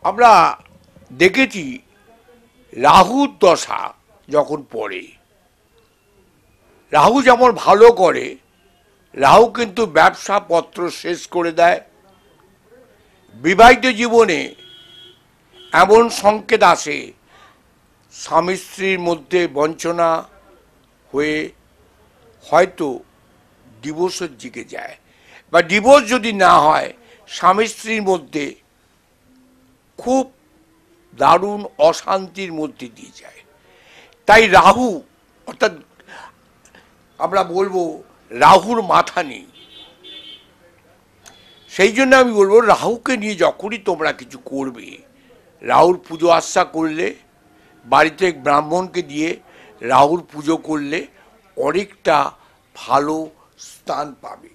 আমরা দেখেছি রাহুর দশা যখন পড়ে, রাহু যেমন ভালো করে, রাহু কিন্তু ব্যবসা পত্র শেষ করে দেয়। বিবাহিত জীবনে এমন সংকেত আসে স্বামী স্ত্রীর মধ্যে বঞ্চনা হয়ে হয়তো ডিভোর্সের দিকে যায়, বা ডিভোর্স যদি না হয় স্বামী স্ত্রীর মধ্যে খুব দারুণ অশান্তির মধ্যে দিয়ে যায়। তাই রাহু, অর্থাৎ আমরা বলবো রাহুর মাথা নেই। সেই জন্য আমি বলবো রাহুকে নিয়ে যখনই তোমরা কিছু করবে, রাহুর পুজো আচ্ছা করলে, বাড়িতে ব্রাহ্মণকে দিয়ে রাহুর পুজো করলে অনেকটা ভালো স্থান পাবে।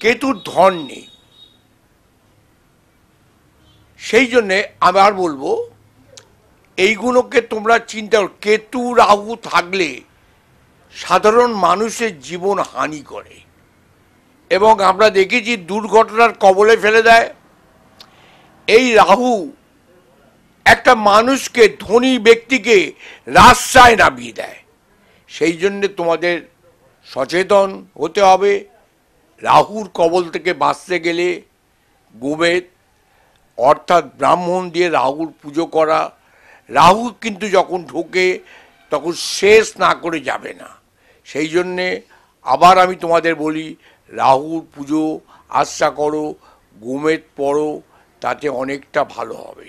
কেতুর ধন নেই, সেই জন্যে আবার বলবো এইগুলোকে তোমরা চিন্তা করো। কেতু রাহু থাকলে সাধারণ মানুষের জীবন হানি করে এবং আমরা দেখেছি দুর্ঘটনার কবলে ফেলে দেয়। এই রাহু একটা মানুষকে, ধনী ব্যক্তিকে রাস্তায় নামিয়ে দেয়। সেই জন্যে তোমাদের সচেতন হতে হবে। রাহুর কবল থেকে বাঁচতে গেলে গোমেদ অর্থাৎ ব্রাহ্মণ দিয়ে রাহুর পুজো করা। রাহু কিন্তু যখন ঢোকে তখন শেষ না করে যাবে না। সেই জন্যে আবার আমি তোমাদের বলি, রাহুর পুজো আচ্ছা করো, গোমেদ পড়ো, তাতে অনেকটা ভালো হবে।